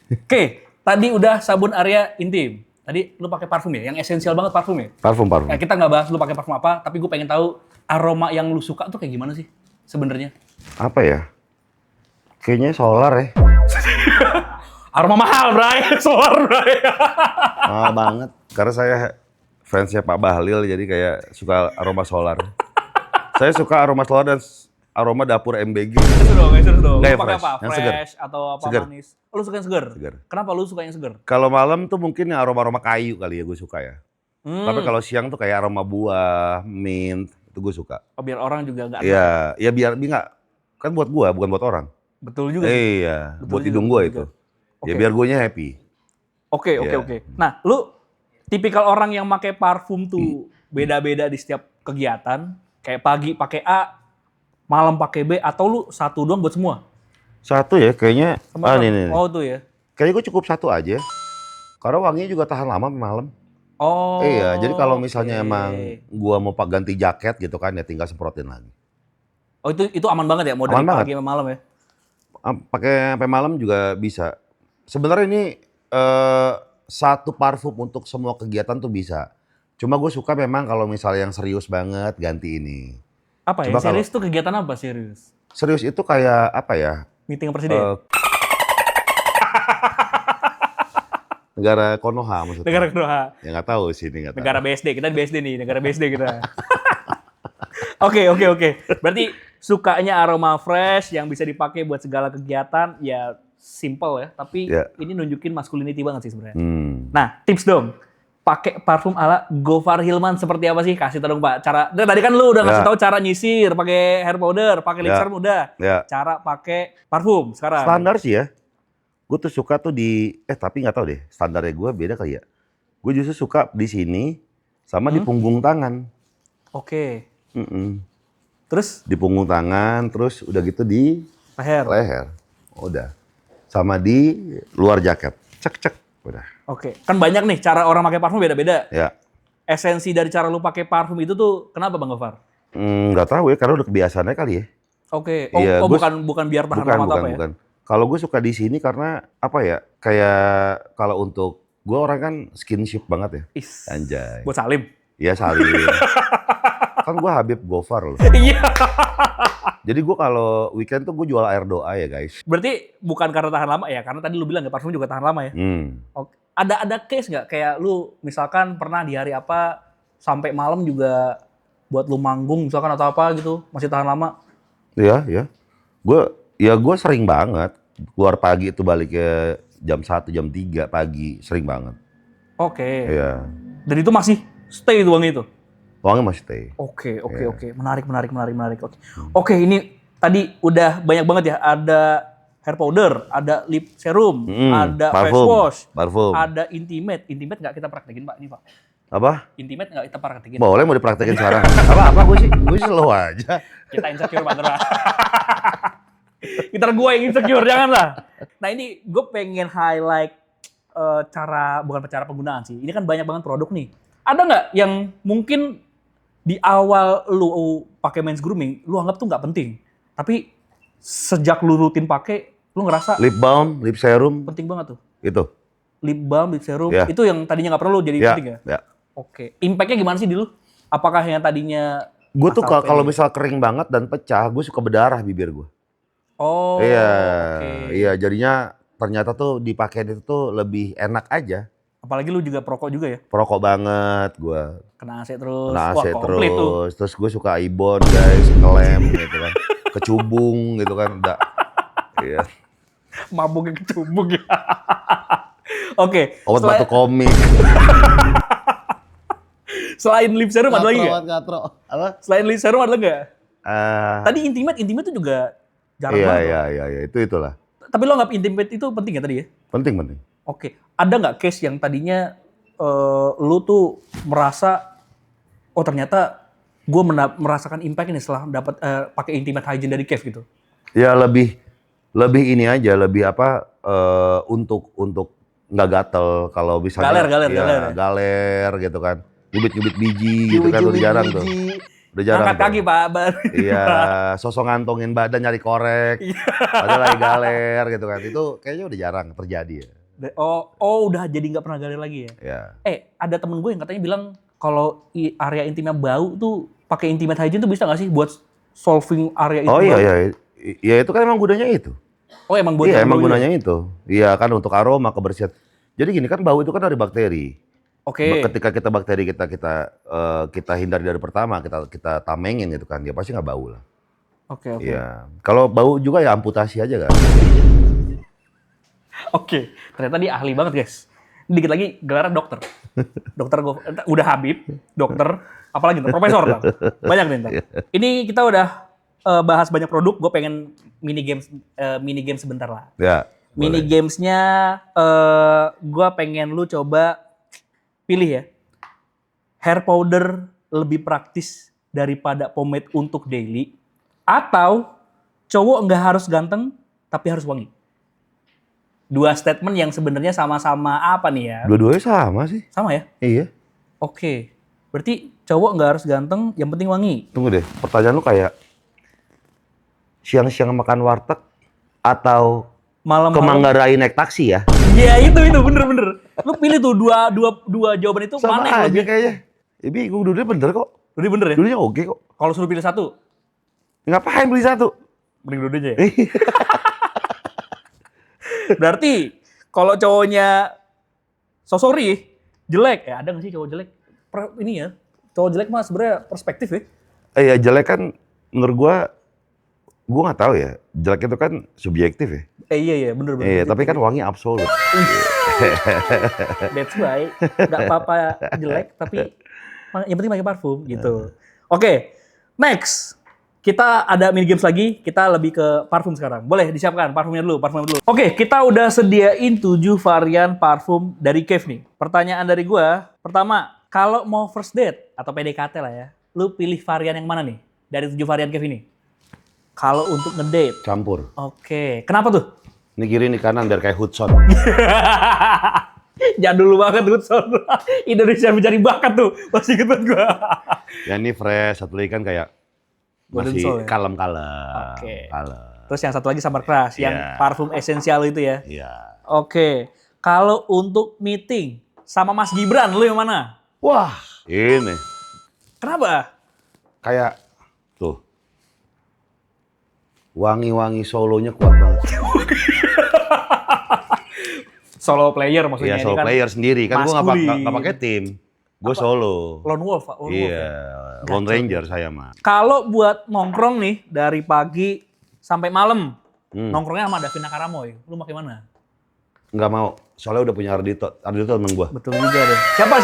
Oke, tadi udah sabun Arya Intim. Tadi lu pakai parfum ya, yang esensial banget parfum ya? Parfum. Nah, kita nggak bahas lu pakai parfum apa, tapi gue pengen tahu aroma yang lu suka tuh kayak gimana sih sebenarnya? Apa ya? Kayaknya solar ya. Aroma mahal, Bray. Solar, Bray. Mahal banget. Karena saya fansnya Pak Bahlil, jadi kayak suka aroma solar. Saya suka aroma solar dan aroma dapur MBG. Seru dong. Lu Kayak pakai fresh, apa? yang Fresh atau apa seger. manis? Oh, lu suka yang seger? Seger. Kenapa lu suka yang seger? Kalau malam tuh mungkin yang aroma-aroma kayu kali ya gue suka ya. Tapi kalau siang tuh kayak aroma buah, mint, itu gue suka. Oh, biar orang juga nggak. Iya, ya biar nggak, kan buat gua, bukan buat orang. Betul juga sih. Iya, Betul buat juga, hidung gua betul itu. juga. Ya Oke. biar guanya happy. Oke. Iya. Nah, lu tipikal orang yang pakai parfum tuh beda-beda di setiap kegiatan. Kayak pagi pakai A, malam pakai B, atau lu satu doang buat semua? Satu ya, kayaknya. Nih. Oh, tuh ya. Kayaknya gue cukup satu aja. Karena wanginya juga tahan lama malam. Oh. Iya, jadi kalau misalnya oke. emang gua mau ganti jaket gitu kan, ya tinggal semprotin lagi. Oh, itu aman banget ya, mau Aman dari banget. pagi sampai malam ya? Pakai sampai malam juga bisa. Sebenarnya ini satu parfum untuk semua kegiatan tuh bisa. Cuma gue suka memang kalau misalnya yang serius banget ganti ini. Apa ya? Coba Serius tuh kegiatan apa serius? Serius itu kayak apa ya? Meeting presiden? Negara Konoha maksudnya. Negara Konoha. Ya nggak tahu sih ini nggak tahu. Negara BSD, kita di BSD nih, negara BSD kita. Oke. Berarti sukanya aroma fresh yang bisa dipakai buat segala kegiatan, ya simple ya. Tapi Ya. ini nunjukin masculinity banget sih sebenarnya. Hmm. Nah, tips dong. Pakai parfum ala Gofar Hilman seperti apa sih? Kasih tau dong Pak. Tadi kan lu udah ngasih Ya. tahu cara nyisir, pakai hair powder, pakai lip Ya. serum udah. Ya. Cara pakai parfum sekarang. Standar sih ya. Gue tuh suka tuh tapi nggak tahu deh. Standarnya gue beda kali ya. Gue justru suka di sini sama di punggung tangan. Oke. Mm-mm. Terus Di punggung tangan, terus udah gitu di leher. leher. Udah. Sama di luar jaket. Cek. Udah. Oke. Kan banyak nih cara orang pakai parfum beda-beda. Ya. Esensi dari cara lu pakai parfum itu tuh kenapa Bang Gofar? Nggak tahu ya, karena udah kebiasaannya kali ya. Oke. Iya, Bukan biar tahan lama atau apa ya? Bukan. Kalau gue suka di sini karena apa ya? Kayak kalau untuk gue orang kan skinship banget ya. Is. Anjay. Buat salim. Iya saling. Kan gue Habib Gofar loh. Iya. Jadi gue kalau weekend tuh gue jual air doa ya guys. Berarti bukan karena tahan lama ya? Karena tadi lu bilang ya parfum juga tahan lama ya? Oke. Ada case nggak kayak lu misalkan pernah di hari apa sampai malam juga buat lu manggung misalkan atau apa gitu masih tahan lama? Iya. Gue sering banget. Keluar pagi itu balik ke jam 1, jam 3 pagi. Sering banget. Oke. Iya. Dan itu masih stay itu wangi itu? Uangnya masih stay. Oke. Iya. Menarik. Oke, ini tadi udah banyak banget ya. Ada hair powder, ada lip serum, ada face wash, Parfum. ada intimate. Intimate nggak kita praktekin Pak? Ini Pak. Apa? Intimate nggak kita praktekin? Boleh mau dipraktekin sekarang. Apa gue sih slow aja. Kita insecure banget. Ntar gue yang insecure, janganlah. Nah ini gue pengen highlight bukan cara penggunaan sih. Ini kan banyak banget produk nih. Ada nggak yang mungkin di awal lu pakai men's grooming, lu anggap tuh nggak penting. Tapi sejak lu rutin pakai, lu ngerasa Lip balm, lip serum, penting banget tuh. itu. Lip balm, lip serum, Ya. itu yang tadinya nggak perlu jadi Ya, penting ya? ya. Oke. Impact-nya gimana sih di lu? Apakah yang tadinya Gue tuh asal kalau pede? misal kering banget dan pecah, gue suka berdarah bibir gue. Oh, Iya, oke. iya. Jadinya ternyata tuh dipakein itu tuh lebih enak aja. Apalagi lu juga perokok juga ya? Perokok banget gue. Kena AC terus. Kena Wah, AC komplit tuh. terus gue suka ibon guys, ngelem gitu kan. Kecubung gitu kan. Udah. Iya. Mabuknya kecubung ya. Oke. Obat batu komik. Selain lip serum ada lagi nggak? Katro. Apa? Selain lip serum ada nggak? Eh, Tadi intimate tuh juga jarang iya, banget. iya, itulah. Tapi lo anggap intimate itu penting ya tadi ya? Penting. Oke. Ada nggak case yang tadinya lu tuh merasa, oh ternyata gue merasakan impact ini setelah dapat pakai Intimate Hygiene dari Cave gitu. Ya lebih ini aja, lebih apa untuk nggak gatel kalau misalnya galer gitu kan. Nyubit biji gitu kan udah jarang tuh. Udah jarang. Angkat kaki Pak. Iya, sosok ngantongin badan nyari korek. Padahal lagi galer gitu kan. Itu kayaknya udah jarang terjadi ya. Oh udah jadi nggak pernah galer lagi ya? Ya. Ada temen gue yang katanya bilang kalau area intimnya bau tuh pakai Intimate Hygiene tuh bisa nggak sih buat solving area itu? Oh iya. Ya itu kan emang gunanya itu. Oh emang buat iya, emang gunanya itu. Iya kan untuk aroma, kebersihan. Jadi gini kan bau itu kan dari bakteri. Oke. Ketika kita hindari dari pertama, kita tamengin gitu kan, dia pasti nggak bau lah. Oke. Iya. Kalau bau juga ya amputasi aja kan. Oke. Ternyata dia ahli banget guys. Dikit lagi gelarnya dokter. Dokter gue udah Habib, dokter, apalagi ntar profesor lah. Banyak nih ntar. Ini kita udah bahas banyak produk. Gue pengen mini game sebentar lah. Ya. Mini gamesnya gue pengen lu coba pilih ya. Hair powder lebih praktis daripada pomade untuk daily, atau cowok nggak harus ganteng tapi harus wangi. Dua statement yang sebenarnya sama-sama apa nih ya? Dua-duanya sama sih. Sama ya? Iya. Oke. Berarti cowok nggak harus ganteng, yang penting wangi. Tunggu deh, pertanyaan lu kayak siang-siang makan warteg atau Malam-malam ke Manggarai naik taksi ya? Iya itu bener. Lu pilih tuh dua jawaban itu sama mana yang aja lebih? kayaknya. Ini gue dulunya bener kok. Lebih bener ya? Dulunya oke kok. Kalau suruh pilih satu, Ngapain beli satu? mending dua-duanya ya? Berarti kalau cowoknya sorry jelek ya, ada nggak sih cowok jelek? Ini ya, cowok jelek mah sebenarnya perspektif ya. Ya jelek kan menurut gua nggak tahu ya. Jelek itu kan subjektif ya. Iya bener. Iya, tapi kan wangi absolut. That's why nggak apa-apa jelek, tapi yang penting pakai parfum gitu. Oke, next. Kita ada mini games lagi, kita lebih ke parfum sekarang. Boleh disiapkan parfumnya dulu. Oke, kita udah sediain 7 varian parfum dari Cave nih. Pertanyaan dari gua, pertama, kalau mau first date atau PDKT lah ya, lu pilih varian yang mana nih dari 7 varian Cave ini? Kalau untuk ngedate? Campur. Oke, kenapa tuh? Ini kiri, ini kanan biar kayak Hudson. Jadul banget Hudson. Indonesia mencari bakat tuh, masih inget banget gua. Ya ini fresh, satu lagi kan kayak masih ya? kalem-kalem. Oke. Kalem. Terus yang satu lagi Summer Crush, yang parfum esensial itu ya? Iya. Oke. Kalau untuk meeting sama Mas Gibran, lu yang mana? Wah, ini. Kenapa? Kayak, tuh. Wangi-wangi solonya kuat banget. Solo player maksudnya. Iya, solo kan player sendiri. Kan gue nggak pakai tim. Gue solo. Lone Wolf, Pak. Iya, Lone Ranger saya mah. Kalau buat nongkrong nih dari pagi sampai malam, nongkrongnya sama Davina Karamoy, lu mau gimana? Nggak mau, soalnya udah punya Ardhito. Ardhito temen gue. Betul juga deh. Siapa?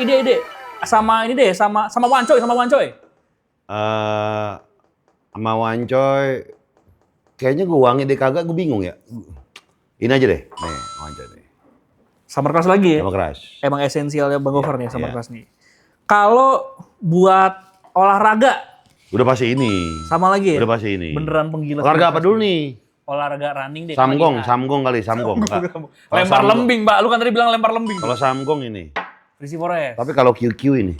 Ide. Sama ini deh, sama Wancoy. Sama Wancoy, kayaknya gue wangi deh kagak, gue bingung ya. Ini aja deh, nih Wancoy nih. Summer Crush lagi ya? Summer Crush. Emang esensialnya Bang Gofar nih Summer Crush nih. Kalau buat olahraga, udah pasti ini. sama lagi ya? Udah pasti ini. Beneran penggila. Olahraga apa dulu nih? Olahraga running deh. Samgong kali. Lempar lembing, Mbak. Lu kan tadi bilang lempar lembing. Kalau Samgong ini. Risi Forest. Tapi kalau QQ ini.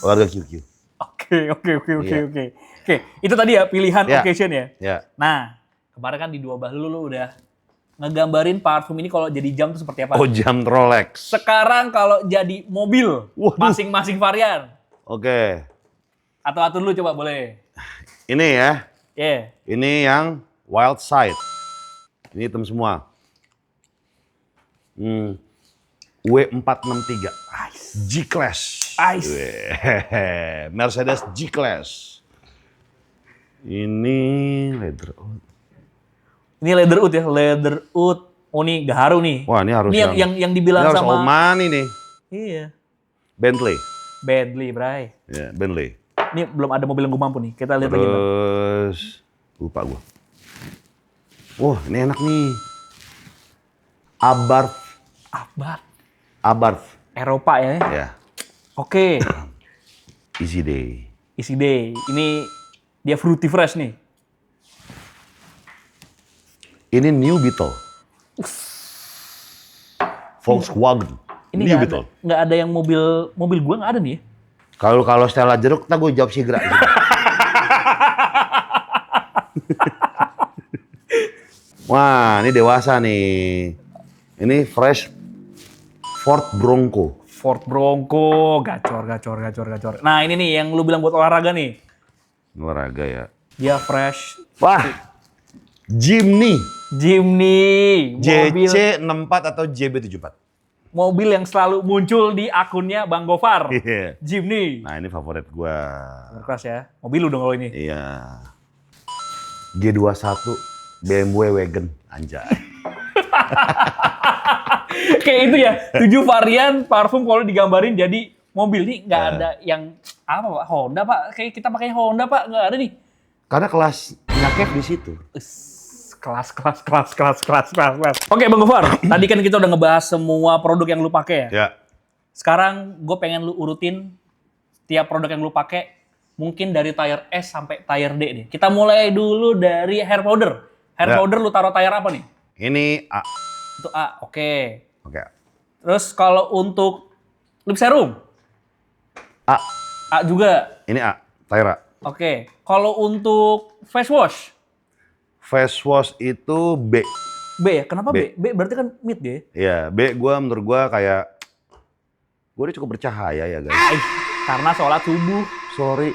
Olahraga QQ. Oke. Itu tadi ya pilihan occasion ya? Ya. Nah, kemarin kan di Dua Bah lu udah ngegambarin parfum ini kalau jadi jam tuh seperti apa? Oh, jam Rolex. Sekarang kalau jadi mobil, masing-masing varian. Oke. Atau dulu coba boleh. Ini ya. Yeah. Ini yang Wild Side. Ini hitam semua. W463. G-Class. Mercedes G-Class. Ini leather oud. Ini leather oud ya, leather oud. Oh nih Gaharu nih. Wah ini harus yang dibilang ini harus sama Oman ini. Iya. Bentley. Bray. Ya, Bentley. Ini belum ada mobil yang gue mampu nih. Kita lihat lagi. Terus lupa gue. Wah, ini enak nih. Abarth. Eropa ya. Ya. Oke. Easy Day. Easy Day. Ini dia fruity fresh nih. Ini New Beetle. Volkswagen. Ini New Beetle. nggak ada yang mobil gua nggak ada nih. Kalau Stella jeruk, gue jawab Sigra. Wah, ini dewasa nih. Ini fresh Ford Bronco. Ford Bronco, gacor. Nah ini nih yang lu bilang buat olahraga nih. Olahraga ya. Dia fresh. Wah, Jimny. Mobil, JC64 atau JB74. mobil yang selalu muncul di akunnya Bang Gofar. Iya. Jimny. Nah, ini favorit gua. Keras ya. Mobil lu dong kalau ini. Iya. G21 BMW Wagon, anjay. Kayak itu ya, 7 varian parfum kalau digambarin jadi mobil nih nggak ada yang apa Pak? Honda Pak, kayak kita pakai Honda Pak, nggak ada nih. Karena kelas nyakep di situ. Kelas. Oke Bang Gofar, tadi kan kita udah ngebahas semua produk yang lu pakai ya. Ya. Sekarang gue pengen lu urutin tiap produk yang lu pakai, mungkin dari tire S sampai tire D nih. Kita mulai dulu dari hair powder. Hair powder lu taruh tire apa nih? Ini A. Itu A, oke. Oke. Terus kalau untuk lip serum? A. A juga. Ini A. Tyra. Oke. Kalau untuk face wash? Face wash itu B. B ya? Kenapa B? B. B berarti kan mid ya? Iya, B menurut gua kayak gua udah cukup bercahaya ya guys. Karena sholat subuh. Sorry,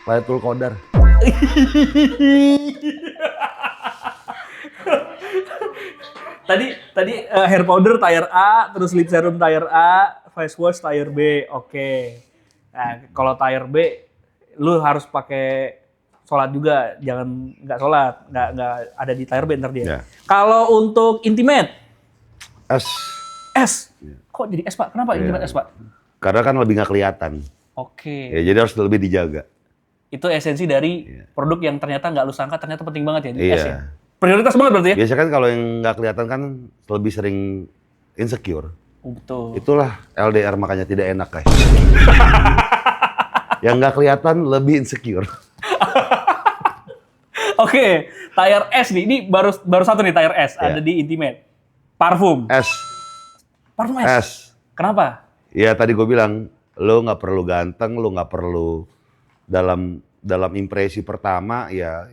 Lailatul Qadar. Tadi hair powder tire A, terus lip serum tire A, face wash tire B. Oke. Nah, kalau tire B, lu harus pakai sholat juga, jangan nggak sholat, nggak ada di tire B ntar dia. Ya. Kalau untuk intimate, S. S. Kok jadi S Pak? Kenapa intimate S Pak? Karena kan lebih nggak kelihatan. Oke. Ya, jadi harus lebih dijaga. Itu esensi dari produk yang ternyata nggak lu sangka ternyata penting banget ya di S ya. Iya. Prioritas banget berarti ya? Biasanya kan kalau yang nggak kelihatan kan lebih sering insecure. Betul. Itulah LDR makanya tidak enak guys. Yang nggak kelihatan lebih insecure. Oke, tire S nih. Ini baru satu nih tire S ada di Intimate. Parfum. S. Parfum S. S. Kenapa? Ya tadi gue bilang, lo nggak perlu ganteng, lo nggak perlu dalam impresi pertama ya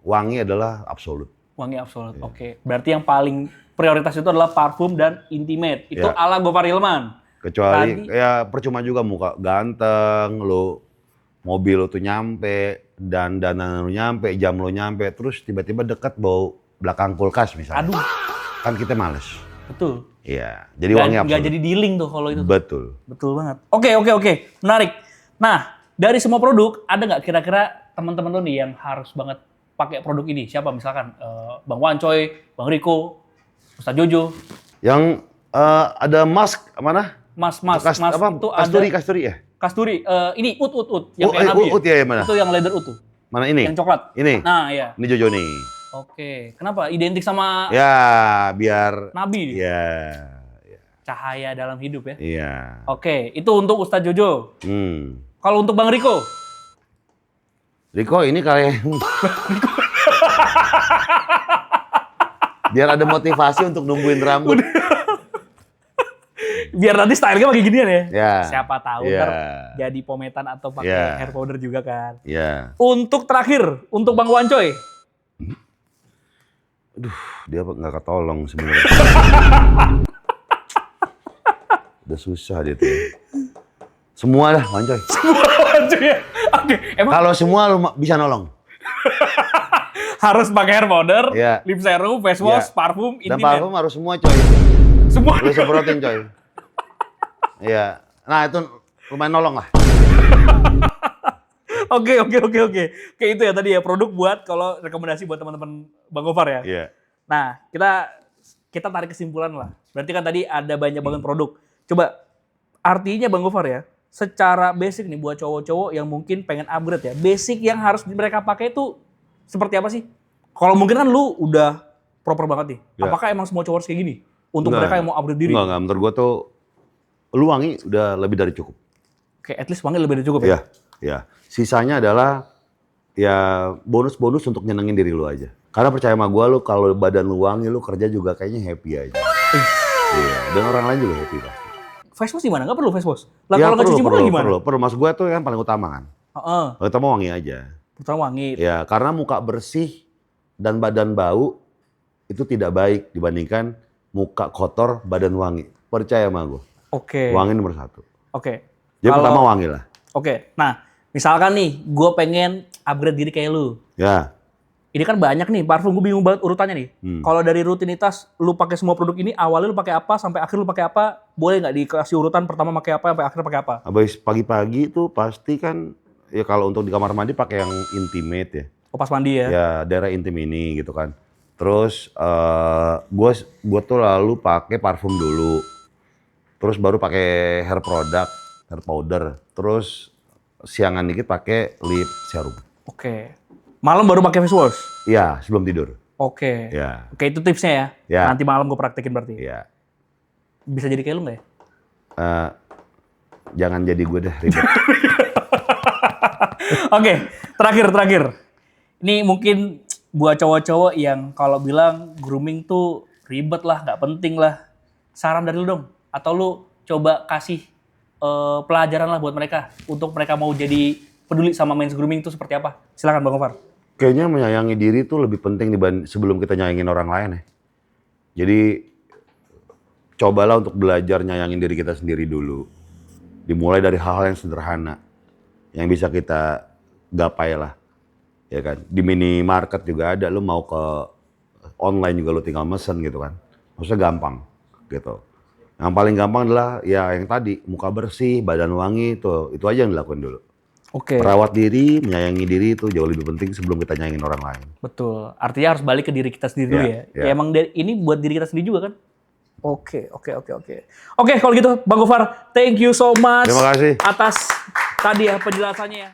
wangi adalah absolut. Wangi absolut. Oke. Berarti yang paling prioritas itu adalah parfum dan Intimate. Itu Ya. ala Gofar Hilman. Kecuali ya percuma juga muka ganteng, lo mobil lo tuh nyampe, dandanan lo nyampe, jam lo nyampe, terus tiba-tiba dekat bau belakang kulkas misalnya. Aduh. Kan kita males. Betul. Iya, jadi wangi absolut. Nggak jadi dealing tuh kalau itu. Betul. Betul banget. Oke. Menarik. Nah, dari semua produk, ada nggak kira-kira teman-teman lo nih yang harus banget pakai produk ini? Siapa misalkan? Bang Wancoy, Bang Riko, Ustaz Jojo. Yang ada mask mana? Mas, Apa? itu Kasturi ada ya? Kasturi. Ini ut yang Oh, kayak Nabi ut ya mana? Itu yang leather ut tuh. Mana ini? Yang coklat. Ini. Nah, iya. Ini Jojo nih. Oke. Kenapa? Identik sama Ya, biar Nabi. ya. Cahaya dalam hidup ya. Iya. Oke, itu untuk Ustaz Jojo. Kalau untuk Bang Riko? Riko ini kayak biar ada motivasi untuk numbuhin rambut. Biar nanti stylenya pakai ginian ya. Ya. Siapa tahu Ya. ntar jadi pometan atau pakai Ya. hair powder juga kan. Ya. Untuk terakhir, untuk Bang Wancoy. Aduh, dia nggak ketolong sebenarnya. Udah susah dia tuh. Semua dah, Wancoy. Wancoy ya. Oke, emang Kalau semua lu bisa nolong. harus pakai hair powder, Ya. lip serum, face wash, Ya. parfum, Dan intimate. parfum harus semua, coy. Semua. Lu semprotin, coy. Iya. Nah, itu lumayan nolong lah. Oke. Oke, itu ya tadi ya produk buat kalau rekomendasi buat teman-teman Bang Gofar ya. Iya. Nah, kita tarik kesimpulan lah. Berarti kan tadi ada banyak banget produk. Coba artinya Bang Gofar ya, secara basic nih buat cowok-cowok yang mungkin pengen upgrade ya. Basic yang harus mereka pakai itu seperti apa sih? Kalau mungkin kan lu udah proper banget nih. Ya. Apakah emang semua cowok harus kayak gini? Untuk Enggak. mereka yang mau upgrade diri? Enggak. Menurut gua tuh lu wangi udah lebih dari cukup. Kayak at least wangi lebih dari cukup ya? Iya. Iya. Sisanya adalah ya bonus-bonus untuk nyenengin diri lu aja. Karena percaya sama gua, lu kalau badan lu wangi, lu kerja juga kayaknya happy aja. Iya, dan orang lain juga happy pasti. Face wash gimana? Nggak perlu face wash? Lah Ya, kalau nggak cuci muka gimana? Perlu. Mas gua tuh yang paling utama kan. Heeh. Paling utama wangi aja. Pertama wangi. Ya, karena muka bersih dan badan bau itu tidak baik dibandingkan muka kotor, badan wangi. Percaya sama gua. Oke. Wangi nomor 1. Oke. Jadi pertama wangi lah. Oke. Nah, misalkan nih, gue pengen upgrade diri kayak lu. Ya. Ini kan banyak nih parfum, gue bingung banget urutannya nih. Kalau dari rutinitas lu pakai semua produk ini, awalnya lu pakai apa sampai akhir lu pakai apa? Boleh nggak dikasih urutan pertama pakai apa sampai akhir pakai apa? Habis pagi-pagi tuh pasti kan ya kalau untuk di kamar mandi pakai yang intimate ya. Oh, pas mandi ya? Ya daerah intim ini gitu kan. Terus gua tuh lalu pakai parfum dulu. Terus baru pakai hair product, hair powder. Terus siangan dikit pakai lip serum. Oke. Malam baru pakai face wash? Iya, sebelum tidur. Oke. Ya. Oke, itu tipsnya ya? Ya. Nanti malam gue praktekin berarti? Iya. Bisa jadi kayak lu nggak ya? Jangan jadi gue deh ribet. Oke, terakhir. Ini mungkin buat cowok-cowok yang kalau bilang grooming tuh ribet lah, nggak penting lah. Saran dari lu dong? Atau lu coba kasih pelajaran lah buat mereka untuk mereka mau jadi peduli sama men's grooming itu seperti apa? Silakan Bang Gofar. Kayaknya menyayangi diri itu lebih penting sebelum kita nyayangin orang lain ya. Jadi cobalah untuk belajar nyayangin diri kita sendiri dulu. Dimulai dari hal-hal yang sederhana yang bisa kita gapai lah. Ya kan? Di minimarket juga ada, lu mau ke online juga lu tinggal mesen gitu kan. Maksudnya gampang gitu. Yang paling gampang adalah ya yang tadi, muka bersih, badan wangi, itu aja yang dilakuin dulu. Oke. Merawat diri, menyayangi diri itu jauh lebih penting sebelum kita nyayangin orang lain. Betul. Artinya harus balik ke diri kita sendiri dulu ya. Ya emang ini buat diri kita sendiri juga kan? Oke. Oke, kalau gitu Bang Gofar, thank you so much. Terima kasih. Atas tadi ya penjelasannya ya.